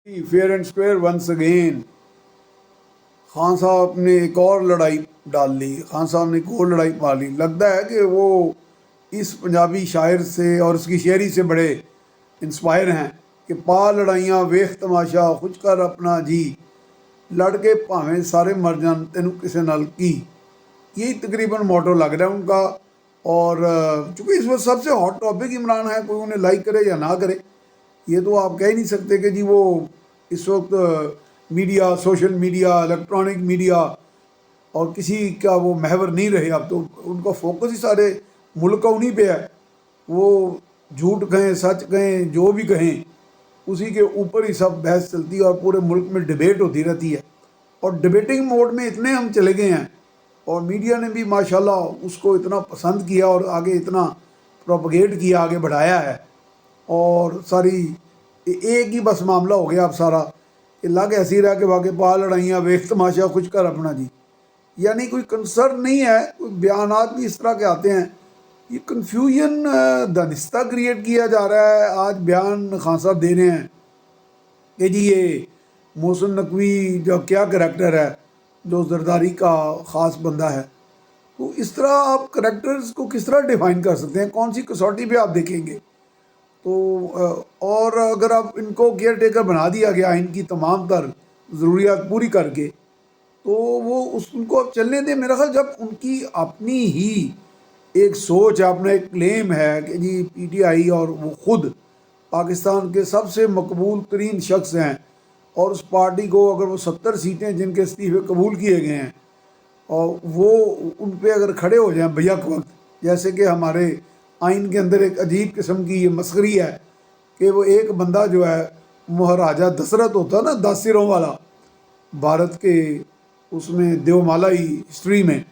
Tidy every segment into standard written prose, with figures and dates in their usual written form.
Fair and square once again. Khan साहब ने एक और लड़ाई डाल ली, खान साहब ने एक और लड़ाई पा ली। लगता है कि वो इस पंजाबी शायर से और उसकी शेरी से बड़े इंस्पायर हैं कि पा लड़ाइयाँ वेख तमाशा खुद कर अपना जी, लड़ के भावें सारे मर जान तेनू किसे नाल की। यही तकरीबन मोटो लग रहा है उनका। और चूँकि इस वक्त सबसे हॉट टॉपिक इमरान है, कोई उन्हें लाइक करे या ना करे, ये तो आप कह ही नहीं सकते कि जी वो इस वक्त media, social media, electronic media और किसी का वो महवर नहीं रहे। अब तो उनका फोकस ही सारे मुल्क का उन्हीं पे है। वो झूठ कहें सच कहें जो भी कहें, उसी के ऊपर ही सब बहस चलती है और पूरे मुल्क में डिबेट होती रहती है। और डिबेटिंग मोड में इतने हम चले गए हैं और मीडिया ने भी माशाल्लाह उसको इतना पसंद किया और आगे इतना प्रोपगेट किया, आगे बढ़ाया है। और सारी एक ही बस मामला हो गया अब सारा कि लग ऐसी रहा कि वाकई पा लड़ाइयाँ वेख तमाशा खुश कर अपना जी। यानी कोई कंसर्न नहीं है, कोई बयानात भी इस तरह के आते हैं। ये कन्फ्यूजन दानिस्ता क्रिएट किया जा रहा है। आज बयान खान साहब दे रहे हैं कि जी ये मोहसिन नकवी जो क्या करैक्टर है, जो जरदारी का ख़ास बंदा है, तो इस तरह आप करैक्टर्स को किस तरह डिफ़ाइन कर सकते हैं? कौन सी कसौटी पे आप देखेंगे? तो और अगर आप इनको केयर टेकर बना दिया गया इनकी तमाम तर ज़रूरियात पूरी करके, तो वो उनको अब चलने दें। मेरा ख्याल जब उनकी अपनी ही एक सोच है, अपना एक क्लेम है कि जी पीटीआई और वो ख़ुद पाकिस्तान के सबसे मकबूल तरीन शख्स हैं और उस पार्टी को अगर वो 70 सीटें जिनके इस्तीफे कबूल किए गए हैं और वो उन पे अगर खड़े हो जाएं बैक वक्त, जैसे कि हमारे आइन के अंदर एक अजीब किस्म की ये मस्खरी है कि वो एक बंदा जो है महाराजा दशरथ होता है ना, 10 सिरों वाला, भारत के उसमें देवमाला ही हिस्ट्री में,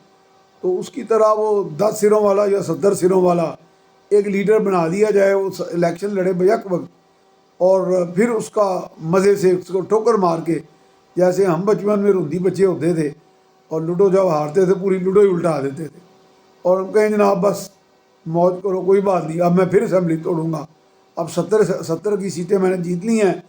तो उसकी तरह वो 10 सिरों वाला या 70 सिरों वाला एक लीडर बना दिया जाए, वो इलेक्शन लड़े बैक वक्त और फिर उसका मज़े से उसको ठोकर मार के, जैसे हम बचपन में रूंधी बच्चे होते थे और लूडो जब हारते थे पूरी लूडो ही उल्टा देते थे और हम कहें जनाब बस मौज करो, कोई बात नहीं, अब मैं फिर असेंबली तोड़ूंगा, अब 70 की सीटें मैंने जीत ली हैं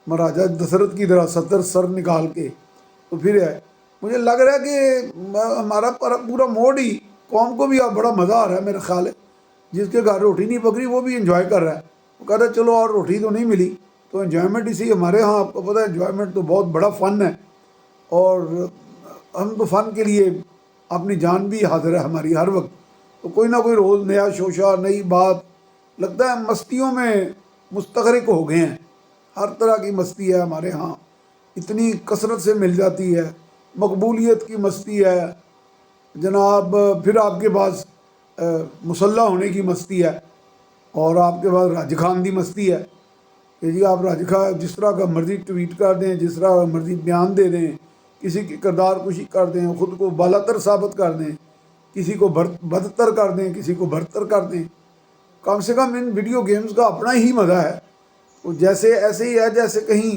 महाराजा दशरथ की तरह 70 सर निकाल के। तो फिर है, मुझे लग रहा है कि हमारा पूरा मोड ही, कौम को भी अब बड़ा मज़ा आ रहा है मेरा ख्याल है। जिसके घर रोटी नहीं पकड़ी वो भी इंजॉय कर रहा है, वो कहता है चलो और रोटी तो नहीं मिली तो एंजॉयमेंट इसी। हमारे यहाँ आपको पता है एंजॉयमेंट तो बहुत बड़ा फ़न है और हम तो फ़न के लिए अपनी जान भी हाजिर है हमारी हर वक्त। तो कोई ना कोई रोज़ नया शोशा, नई बात, लगता है मस्तियों में मुस्तग़रिक़ हो गए हैं। हर तरह की मस्ती है हमारे यहाँ, इतनी कसरत से मिल जाती है। मकबूलियत की मस्ती है जनाब, फिर आपके पास मुसल्ला होने की मस्ती है और आपके पास राज खान की मस्ती है कि जी आप राज खान जिस तरह का मर्ज़ी ट्वीट कर दें, जिस तरह का मर्ज़ी बयान दे दें, किसी की किरदार कुशी कर दें, ख़ुद को बालातर साबित कर दें, किसी को बदतर कर दें, किसी को बरतर कर दें। कम से कम इन वीडियो गेम्स का अपना ही मज़ा है। तो जैसे ऐसे ही है जैसे कहीं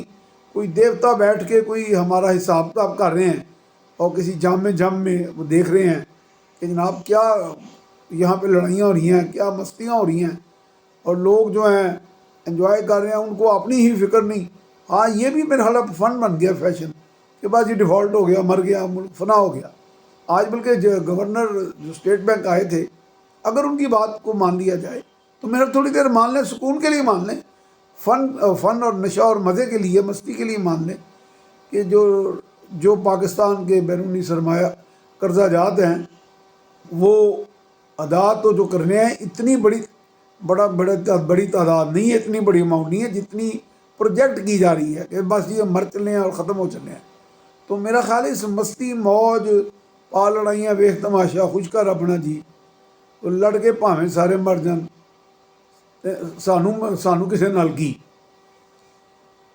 कोई देवता बैठ के कोई हमारा हिसाब किताब कर रहे हैं और किसी जाम में वो देख रहे हैं कि जनाब क्या यहाँ पे लड़ाइयाँ हो रही हैं, क्या मस्तियाँ हो रही हैं और लोग जो हैं एंजॉय कर रहे हैं, उनको अपनी ही फिक्र नहीं। हाँ, ये भी मेरा ख्याल फ़न बन गया फैशन के बाद ये डिफ़ॉल्ट हो गया, मर गया, मुल्क फना हो गया। आज बल्कि गवर्नर जो स्टेट बैंक आए थे, अगर उनकी बात को मान लिया जाए तो मेरा थोड़ी देर मान लें, सुकून के लिए मान लें, फ़न और नशा और मज़े के लिए, मस्ती के लिए मान लें कि जो पाकिस्तान के बैरूनी सरमाया कर्जाजात हैं वो अदा तो जो करने हैं, इतनी बड़ी तादाद नहीं है, इतनी बड़ी अमाउंट नहीं है जितनी प्रोजेक्ट की जा रही है कि बस ये मर चले हैं और ख़त्म हो चले हैं। तो मेरा ख्याल है इस मस्ती मौज पा लड़ाइयाँ वेख तमाशा खुश कर अपना जी, तो लड़ के भावें सारे मर जान सानू किसे नाल की।